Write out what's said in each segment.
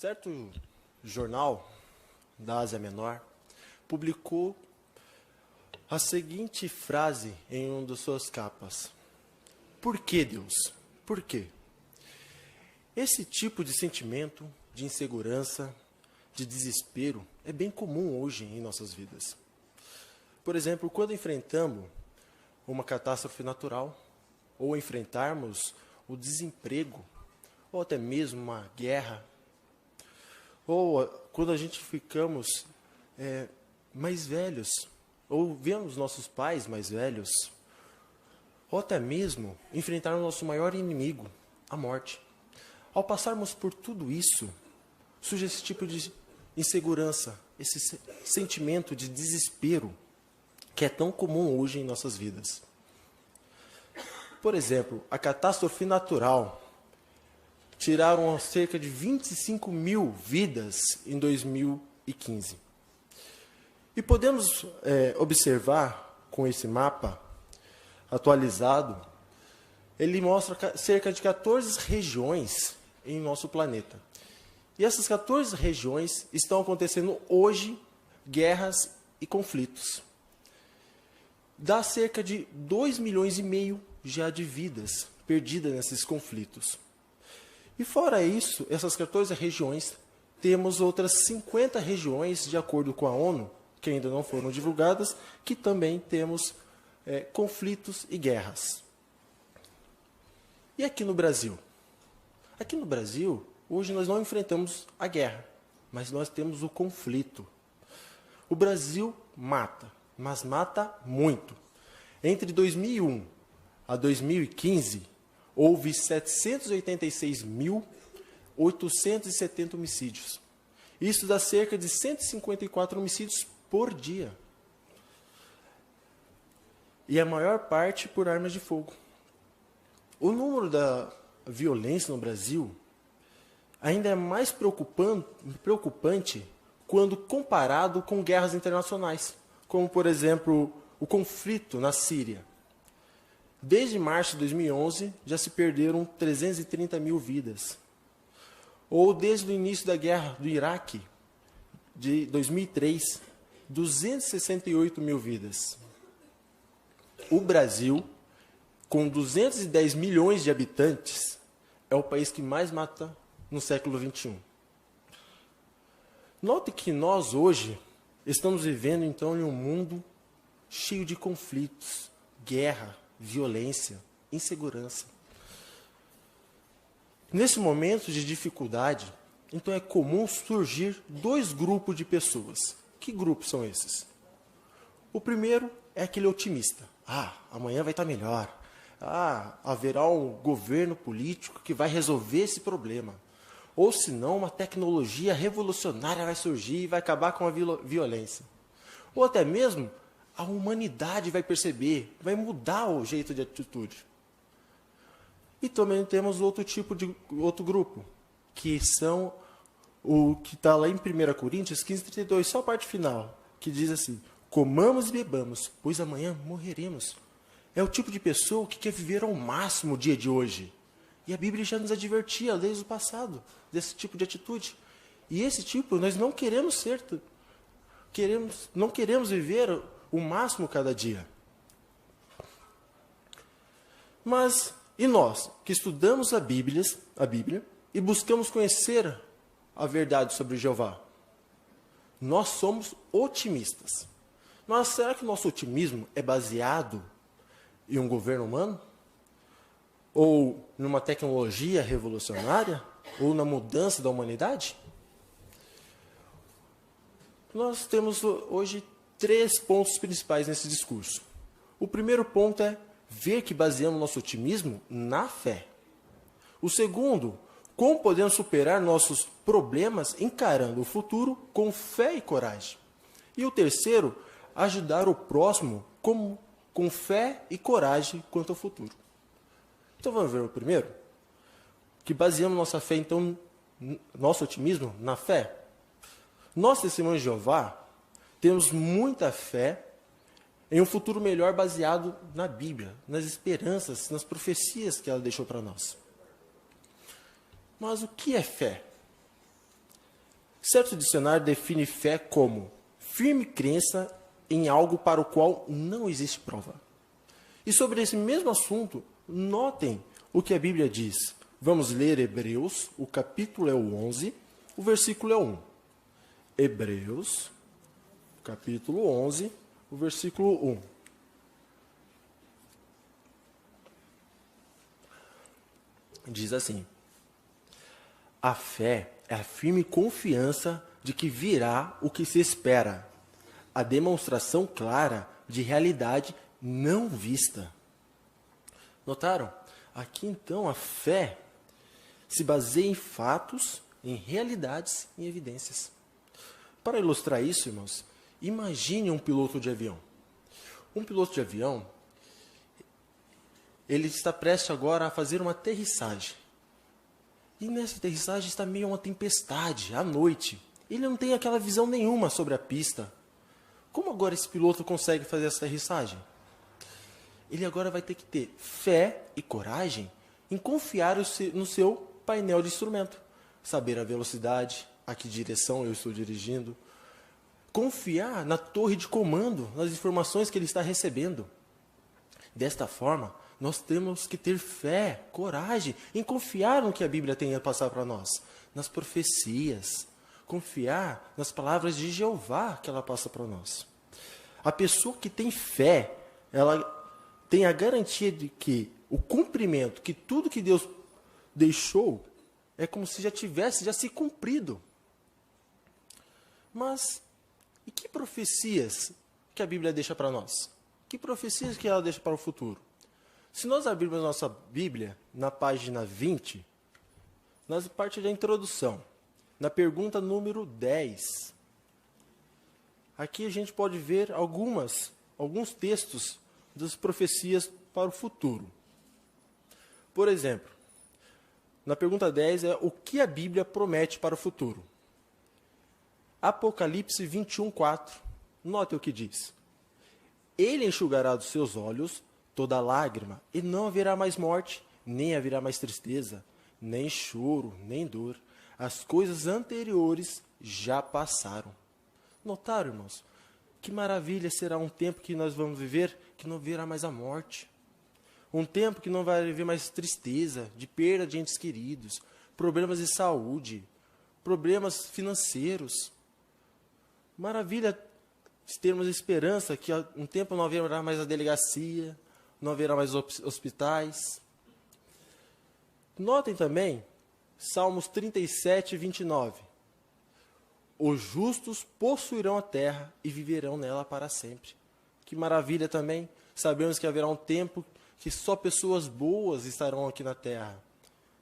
Certo jornal da Ásia Menor publicou a seguinte frase em uma das suas capas: Por que, Deus? Por quê? Esse tipo de sentimento de insegurança, de desespero, é bem comum hoje em nossas vidas. Por exemplo, quando enfrentamos uma catástrofe natural, ou enfrentarmos o desemprego, ou até mesmo uma guerra, ou quando a gente ficamos mais velhos, ou vemos nossos pais mais velhos, ou até mesmo enfrentar o nosso maior inimigo, a morte. Ao passarmos por tudo isso, surge esse tipo de insegurança, esse sentimento de desespero que é tão comum hoje em nossas vidas. Por exemplo, a catástrofe natural tiraram cerca de 25 mil vidas em 2015. E podemos observar com esse mapa atualizado, ele mostra cerca de 14 regiões em nosso planeta. E essas 14 regiões estão acontecendo hoje guerras e conflitos. Dá cerca de 2,5 milhões já de vidas perdidas nesses conflitos. E fora isso, essas 14 regiões, temos outras 50 regiões, de acordo com a ONU, que ainda não foram divulgadas, que também temos conflitos e guerras. E aqui no Brasil? Aqui no Brasil, hoje nós não enfrentamos a guerra, mas nós temos o conflito. O Brasil mata, mas mata muito. Entre 2001 a 2015, houve 786.870 homicídios. Isso dá cerca de 154 homicídios por dia. E a maior parte por armas de fogo. O número da violência no Brasil ainda é mais preocupante quando comparado com guerras internacionais, como, por exemplo, o conflito na Síria. Desde março de 2011, já se perderam 330 mil vidas. Ou desde o início da guerra do Iraque, de 2003, 268 mil vidas. O Brasil, com 210 milhões de habitantes, é o país que mais mata no século XXI. Note que nós, hoje, estamos vivendo, então, em um mundo cheio de conflitos, guerra, violência, insegurança. Nesse momento de dificuldade, então é comum surgir dois grupos de pessoas. Que grupos são esses? O primeiro é aquele otimista. Amanhã vai estar melhor. Haverá um governo político que vai resolver esse problema. Ou senão, uma tecnologia revolucionária vai surgir e vai acabar com a violência. Ou até mesmo, a humanidade vai perceber, vai mudar o jeito de atitude. E também temos outro grupo, que são o que está lá em 1 Coríntios 15:32, só a parte final, que diz assim: comamos e bebamos, pois amanhã morreremos. É o tipo de pessoa que quer viver ao máximo o dia de hoje. E a Bíblia já nos advertia desde o passado desse tipo de atitude. E esse tipo nós não queremos ser, não queremos viver o máximo cada dia. Mas, e nós, que estudamos a Bíblia e buscamos conhecer a verdade sobre Jeová? Nós somos otimistas. Mas será que o nosso otimismo é baseado em um governo humano? Ou numa tecnologia revolucionária? Ou na mudança da humanidade? Nós temos hoje 3 pontos principais nesse discurso. O primeiro ponto é ver que baseamos nosso otimismo na fé. O segundo, como podemos superar nossos problemas encarando o futuro com fé e coragem. E o terceiro, ajudar o próximo com fé e coragem quanto ao futuro. Então vamos ver o primeiro? Que baseamos nossa fé, então, nosso otimismo na fé. Nós, testemunhos de Jeová, temos muita fé em um futuro melhor baseado na Bíblia, nas esperanças, nas profecias que ela deixou para nós. Mas o que é fé? Certo dicionário define fé como firme crença em algo para o qual não existe prova. E sobre esse mesmo assunto, notem o que a Bíblia diz. Vamos ler Hebreus, o capítulo é o 11, o versículo é 1. Hebreus, capítulo 11, o versículo 1. Diz assim: a fé é a firme confiança de que virá o que se espera, a demonstração clara de realidade não vista. Notaram? Aqui então a fé se baseia em fatos, em realidades, em evidências. Para ilustrar isso, irmãos, imagine um piloto de avião. Um piloto de avião, ele está prestes agora a fazer uma aterrissagem. E nessa aterrissagem está meio a uma tempestade, à noite. Ele não tem aquela visão nenhuma sobre a pista. Como agora esse piloto consegue fazer essa aterrissagem? Ele agora vai ter que ter fé e coragem em confiar no seu painel de instrumento. Saber a velocidade, a que direção eu estou dirigindo. Confiar na torre de comando, nas informações que ele está recebendo. Desta forma, nós temos que ter fé, coragem em confiar no que a Bíblia tem a passar para nós. Nas profecias. Confiar nas palavras de Jeová que ela passa para nós. A pessoa que tem fé, ela tem a garantia de que o cumprimento, que tudo que Deus deixou, é como se já se cumprido. Mas, e que profecias que a Bíblia deixa para nós? Que profecias que ela deixa para o futuro? Se nós abrirmos a nossa Bíblia, na página 20, na parte da introdução, na pergunta número 10, aqui a gente pode ver alguns textos das profecias para o futuro. Por exemplo, na pergunta 10 é o que a Bíblia promete para o futuro. Apocalipse 21:4. Note o que diz. Ele enxugará dos seus olhos toda lágrima, e não haverá mais morte, nem haverá mais tristeza, nem choro, nem dor. As coisas anteriores já passaram. Notaram, irmãos? Que maravilha será um tempo que nós vamos viver, que não haverá mais a morte. Um tempo que não vai haver mais tristeza, de perda de entes queridos, problemas de saúde, problemas financeiros. Maravilha termos esperança que um tempo não haverá mais a delegacia, não haverá mais hospitais. Notem também Salmos 37, 29. Os justos possuirão a terra e viverão nela para sempre. Que maravilha também. Sabemos que haverá um tempo que só pessoas boas estarão aqui na terra.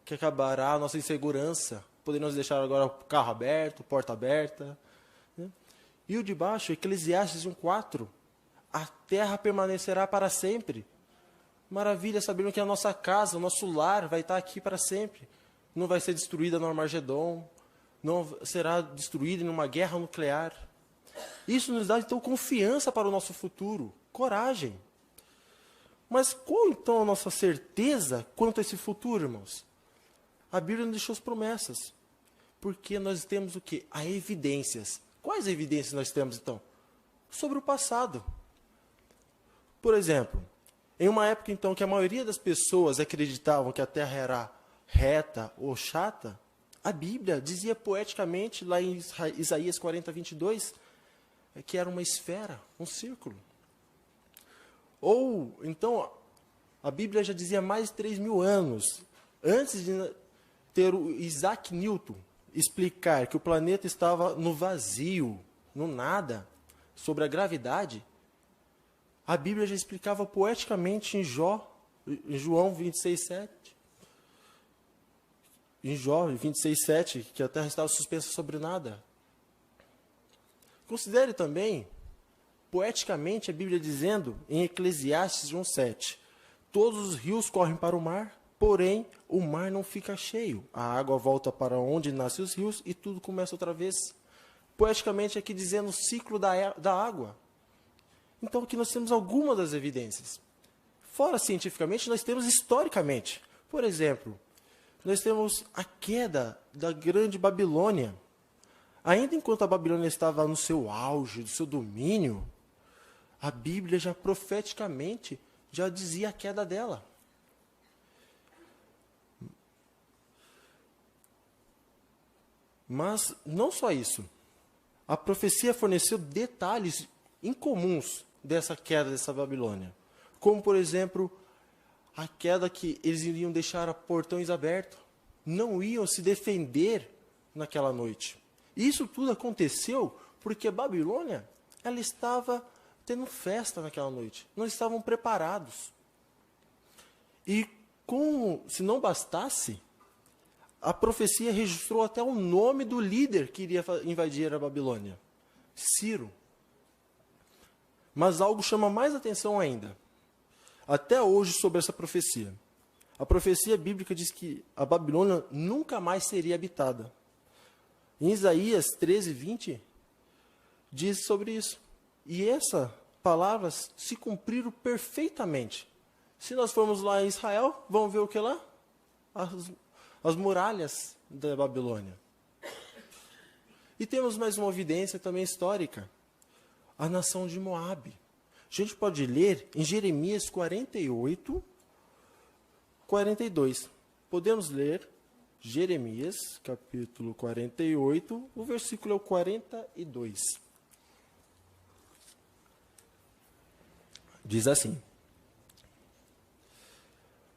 Que acabará a nossa insegurança. Poderemos deixar agora o carro aberto, porta aberta. E o de baixo, Eclesiastes 1:4. A terra permanecerá para sempre. Maravilha sabendo que a nossa casa, o nosso lar vai estar aqui para sempre. Não vai ser destruída no Armagedon. Não será destruída em uma guerra nuclear. Isso nos dá, então, confiança para o nosso futuro. Coragem. Mas qual, então, a nossa certeza quanto a esse futuro, irmãos? A Bíblia nos deixou as promessas. Porque nós temos o quê? As evidências. Quais evidências nós temos, então? Sobre o passado. Por exemplo, em uma época, então, que a maioria das pessoas acreditavam que a Terra era reta ou chata, a Bíblia dizia poeticamente, lá em Isaías 40, 22, que era uma esfera, um círculo. Ou, então, a Bíblia já dizia mais de 3.000 anos, antes de ter o Isaac Newton explicar que o planeta estava no vazio, no nada, sobre a gravidade, a Bíblia já explicava poeticamente em João 26:7. Em Jó 26:7, que a terra estava suspensa sobre nada. Considere também, poeticamente, a Bíblia dizendo, em Eclesiastes 1:7, todos os rios correm para o mar, porém o mar não fica cheio. A água volta para onde nascem os rios e tudo começa outra vez. Poeticamente, aqui dizendo o ciclo da água. Então, aqui nós temos algumas das evidências. Fora cientificamente, nós temos historicamente. Por exemplo, nós temos a queda da grande Babilônia. Ainda enquanto a Babilônia estava no seu auge, do seu domínio, a Bíblia já profeticamente já dizia a queda dela. Mas não só isso. A profecia forneceu detalhes incomuns dessa queda dessa Babilônia. Como, por exemplo, a queda que eles iriam deixar portões abertos. Não iam se defender naquela noite. Isso tudo aconteceu porque a Babilônia ela estava tendo festa naquela noite. Não estavam preparados. E como se não bastasse, a profecia registrou até o nome do líder que iria invadir a Babilônia, Ciro. Mas algo chama mais atenção ainda, até hoje, sobre essa profecia. A profecia bíblica diz que a Babilônia nunca mais seria habitada. Em Isaías 13:20, diz sobre isso. E essas palavras se cumpriram perfeitamente. Se nós formos lá em Israel, vamos ver o que lá? As muralhas da Babilônia. E temos mais uma evidência também histórica. A nação de Moabe. A gente pode ler em Jeremias 48, 42. Podemos ler Jeremias, capítulo 48, o versículo é o 42. Diz assim: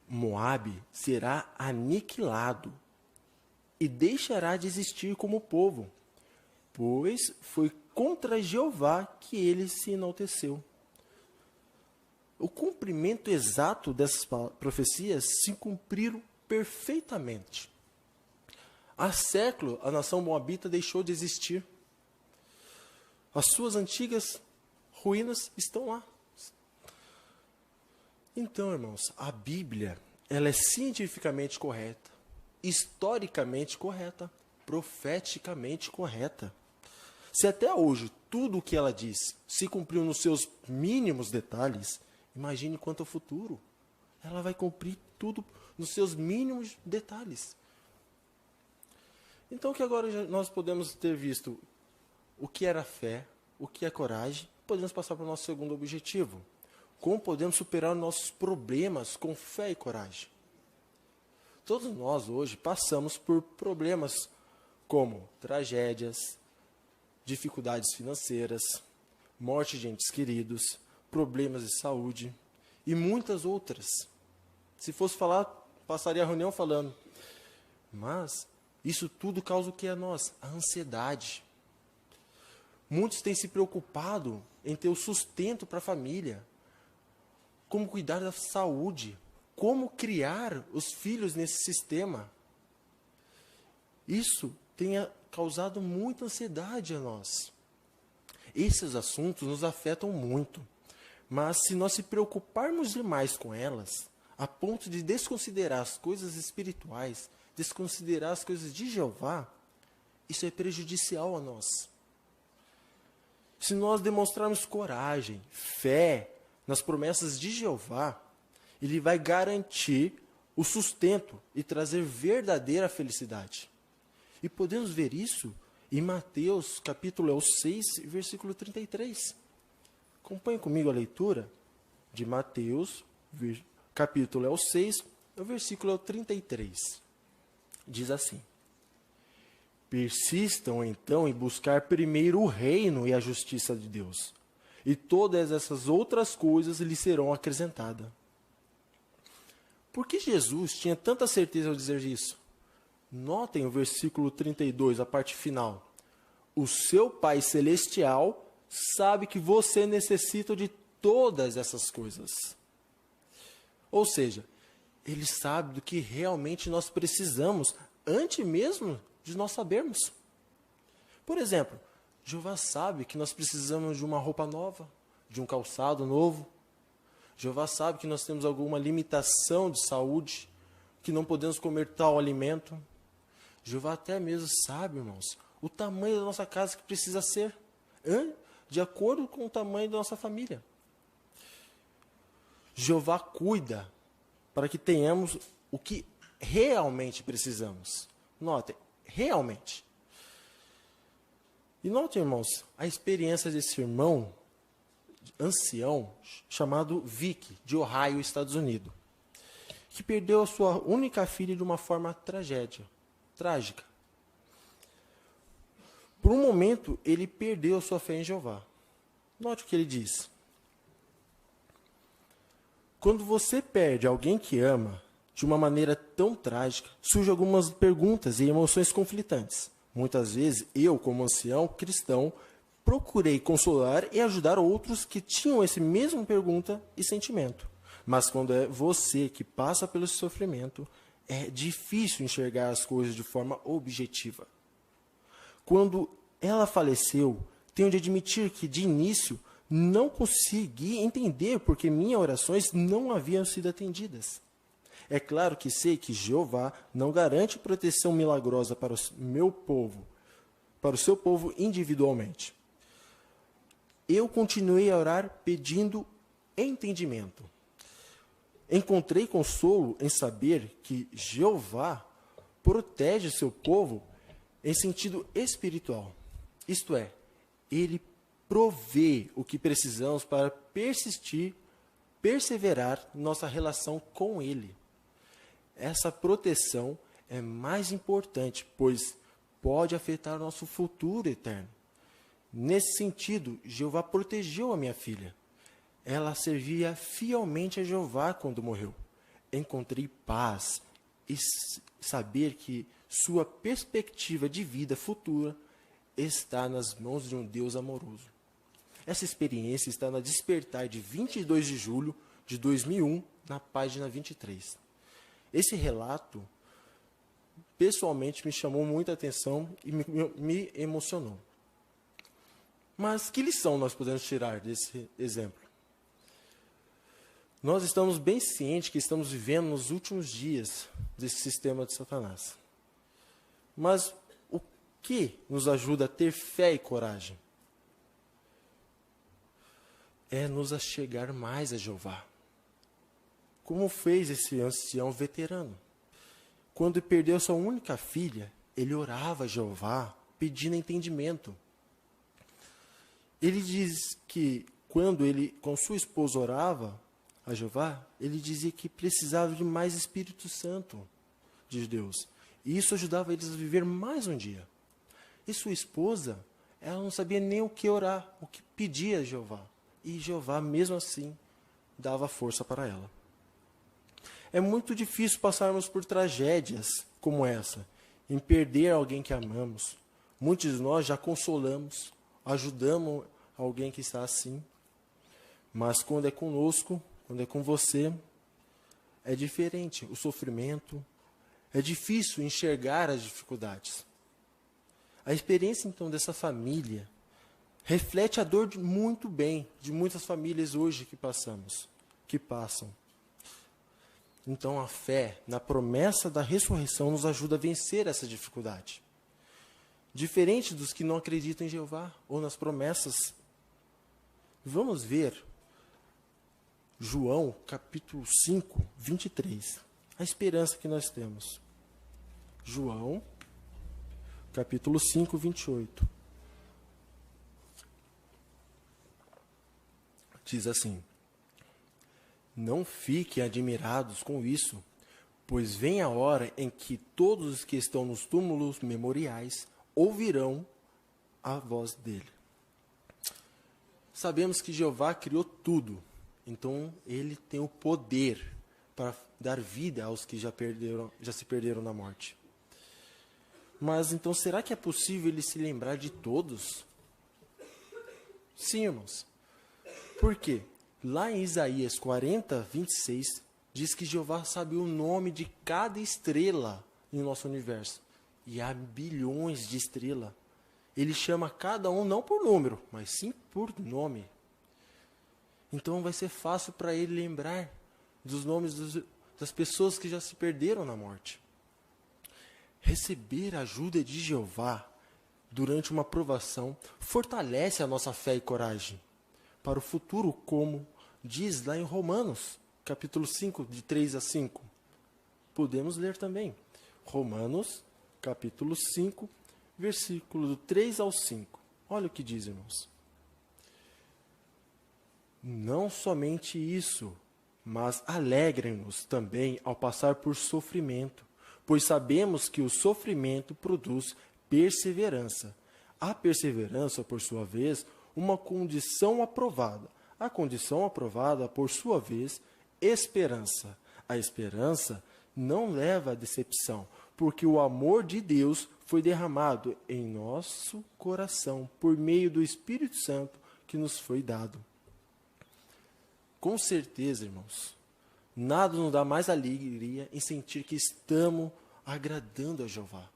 Moabe será aniquilado e deixará de existir como povo, pois foi contra Jeová que ele se enalteceu. O cumprimento exato dessas profecias se cumpriram perfeitamente. Há séculos, a nação moabita deixou de existir. As suas antigas ruínas estão lá. Então, irmãos, a Bíblia, ela é cientificamente correta, historicamente correta, profeticamente correta. Se até hoje tudo o que ela diz se cumpriu nos seus mínimos detalhes, imagine quanto ao futuro. Ela vai cumprir tudo nos seus mínimos detalhes. Então, que agora nós podemos ter visto o que era fé, o que é coragem, podemos passar para o nosso segundo objetivo. Como podemos superar nossos problemas com fé e coragem? Todos nós hoje passamos por problemas como tragédias, dificuldades financeiras, morte de entes queridos, problemas de saúde e muitas outras. Se fosse falar, passaria a reunião falando. Mas isso tudo causa o que a nós? A ansiedade. Muitos têm se preocupado em ter o sustento para a família, como cuidar da saúde, como criar os filhos nesse sistema. Isso tem causado muita ansiedade a nós. Esses assuntos nos afetam muito, mas se nós se preocuparmos demais com elas, a ponto de desconsiderar as coisas espirituais, desconsiderar as coisas de Jeová, isso é prejudicial a nós. Se nós demonstrarmos coragem, fé nas promessas de Jeová, Ele vai garantir o sustento e trazer verdadeira felicidade. E podemos ver isso em Mateus, capítulo 6, versículo 33. Acompanhe comigo a leitura de Mateus, capítulo 6, o versículo 33. Diz assim: Persistam então em buscar primeiro o reino e a justiça de Deus, e todas essas outras coisas lhes serão acrescentadas. Por que Jesus tinha tanta certeza ao dizer isso? Notem o versículo 32, a parte final. O seu Pai Celestial sabe que você necessita de todas essas coisas. Ou seja, Ele sabe do que realmente nós precisamos, antes mesmo de nós sabermos. Por exemplo, Jeová sabe que nós precisamos de uma roupa nova, de um calçado novo. Jeová sabe que nós temos alguma limitação de saúde, que não podemos comer tal alimento. Jeová até mesmo sabe, irmãos, o tamanho da nossa casa que precisa ser, de acordo com o tamanho da nossa família. Jeová cuida para que tenhamos o que realmente precisamos. Notem, realmente. E note, irmãos, a experiência desse irmão ancião chamado Vic, de Ohio, Estados Unidos, que perdeu a sua única filha de uma forma trágica. Por um momento, ele perdeu a sua fé em Jeová. Note o que ele diz. Quando você perde alguém que ama de uma maneira tão trágica, surgem algumas perguntas e emoções conflitantes. Muitas vezes, eu, como ancião cristão, procurei consolar e ajudar outros que tinham esse mesmo pergunta e sentimento. Mas quando é você que passa pelo sofrimento, é difícil enxergar as coisas de forma objetiva. Quando ela faleceu, tenho de admitir que, de início, não consegui entender porque minhas orações não haviam sido atendidas. É claro que sei que Jeová não garante proteção milagrosa para o meu povo, para o seu povo individualmente. Eu continuei a orar pedindo entendimento. Encontrei consolo em saber que Jeová protege seu povo em sentido espiritual. Isto é, ele provê o que precisamos para perseverar nossa relação com ele. Essa proteção é mais importante, pois pode afetar nosso futuro eterno. Nesse sentido, Jeová protegeu a minha filha. Ela servia fielmente a Jeová quando morreu. Encontrei paz e saber que sua perspectiva de vida futura está nas mãos de um Deus amoroso. Essa experiência está na Despertar de 22 de julho de 2001, na página 23. Esse relato, pessoalmente, me chamou muita atenção e me emocionou. Mas que lição nós podemos tirar desse exemplo? Nós estamos bem cientes que estamos vivendo nos últimos dias desse sistema de Satanás. Mas o que nos ajuda a ter fé e coragem? É nos achegar mais a Jeová. Como fez esse ancião veterano? Quando perdeu sua única filha, ele orava a Jeová pedindo entendimento. Ele diz que quando ele com sua esposa orava a Jeová, ele dizia que precisava de mais Espírito Santo de Deus. E isso ajudava eles a viver mais um dia. E sua esposa, ela não sabia nem o que orar, o que pedia a Jeová. E Jeová, mesmo assim, dava força para ela. É muito difícil passarmos por tragédias como essa, em perder alguém que amamos. Muitos de nós já consolamos, ajudamos alguém que está assim. Mas quando é conosco, quando é com você, é diferente. O sofrimento, é difícil enxergar as dificuldades. A experiência, então, dessa família reflete a dor muito bem de muitas famílias hoje que passam. Então, a fé na promessa da ressurreição nos ajuda a vencer essa dificuldade. Diferente dos que não acreditam em Jeová ou nas promessas. Vamos ver João, capítulo 5, 23. A esperança que nós temos. João, capítulo 5, 28. Diz assim: não fiquem admirados com isso, pois vem a hora em que todos os que estão nos túmulos memoriais ouvirão a voz dele. Sabemos que Jeová criou tudo, então ele tem o poder para dar vida aos que já se perderam na morte. Mas então será que é possível ele se lembrar de todos? Sim, irmãos. Por quê? Lá em Isaías 40, 26, diz que Jeová sabe o nome de cada estrela em nosso universo. E há bilhões de estrelas. Ele chama cada um não por número, mas sim por nome. Então vai ser fácil para ele lembrar dos nomes das pessoas que já se perderam na morte. Receber a ajuda de Jeová durante uma provação fortalece a nossa fé e coragem para o futuro, como diz lá em Romanos, capítulo 5, de 3 a 5. Podemos ler também. Romanos, capítulo 5, versículo do 3 ao 5. Olha o que diz, irmãos. Não somente isso, mas alegrem-nos também ao passar por sofrimento, pois sabemos que o sofrimento produz perseverança. A perseverança, por sua vez, uma condição aprovada. A condição aprovada, por sua vez, esperança. A esperança não leva à decepção, porque o amor de Deus foi derramado em nosso coração por meio do Espírito Santo que nos foi dado. Com certeza, irmãos, nada nos dá mais alegria em sentir que estamos agradando a Jeová.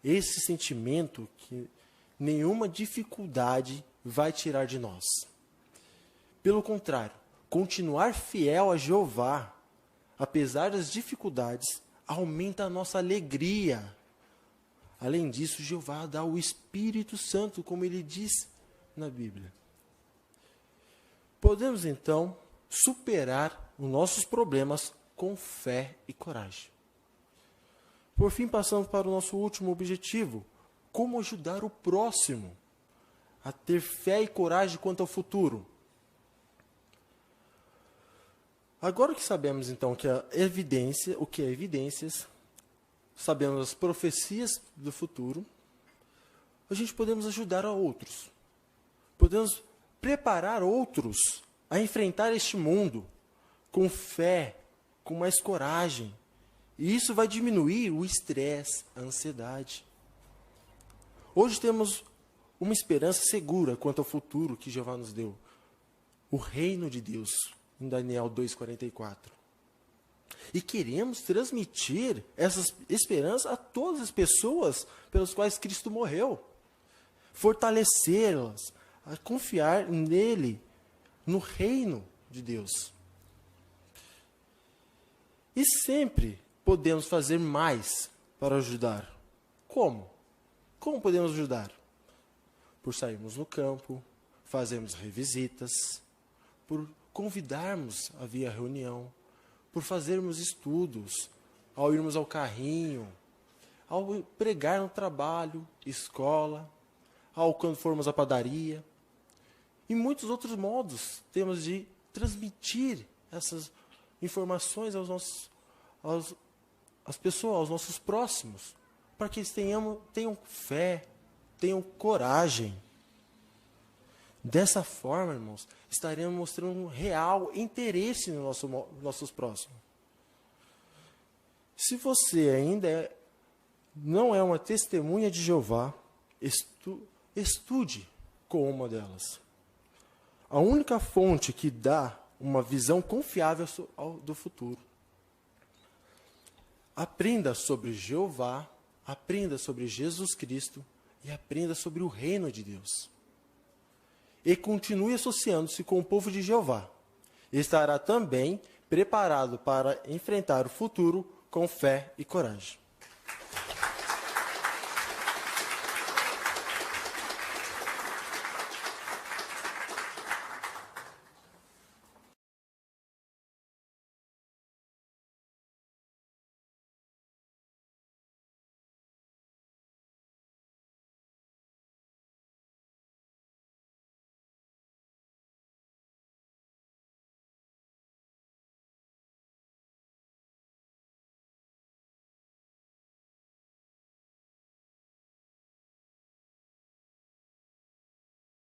Esse sentimento que nenhuma dificuldade vai tirar de nós. Pelo contrário, continuar fiel a Jeová, apesar das dificuldades, aumenta a nossa alegria. Além disso, Jeová dá o Espírito Santo, como ele diz na Bíblia. Podemos, então, superar os nossos problemas com fé e coragem. Por fim, passamos para o nosso último objetivo: como ajudar o próximo a ter fé e coragem quanto ao futuro. Agora que sabemos, então, o que é evidências, sabemos as profecias do futuro, a gente podemos ajudar a outros. Podemos preparar outros a enfrentar este mundo com fé, com mais coragem. E isso vai diminuir o estresse, a ansiedade. Hoje temos uma esperança segura quanto ao futuro que Jeová nos deu. O reino de Deus, em Daniel 2,44. E queremos transmitir essa esperança a todas as pessoas pelas quais Cristo morreu. Fortalecê-las, a confiar nele, no reino de Deus. E sempre podemos fazer mais para ajudar. Como? Como podemos ajudar? Por sairmos no campo, fazermos revisitas, por convidarmos a vir à reunião, por fazermos estudos, ao irmos ao carrinho, ao pregar no trabalho, escola, ao quando formos à padaria. E muitos outros modos temos de transmitir essas informações às pessoas, aos nossos próximos, para que eles tenham fé, tenham coragem. Dessa forma, irmãos, estaremos mostrando um real interesse no nossos próximos. Se você ainda não é uma testemunha de Jeová, estude com uma delas. A única fonte que dá uma visão confiável do futuro. Aprenda sobre Jeová, aprenda sobre Jesus Cristo e aprenda sobre o reino de Deus. E continue associando-se com o povo de Jeová. Estará também preparado para enfrentar o futuro com fé e coragem.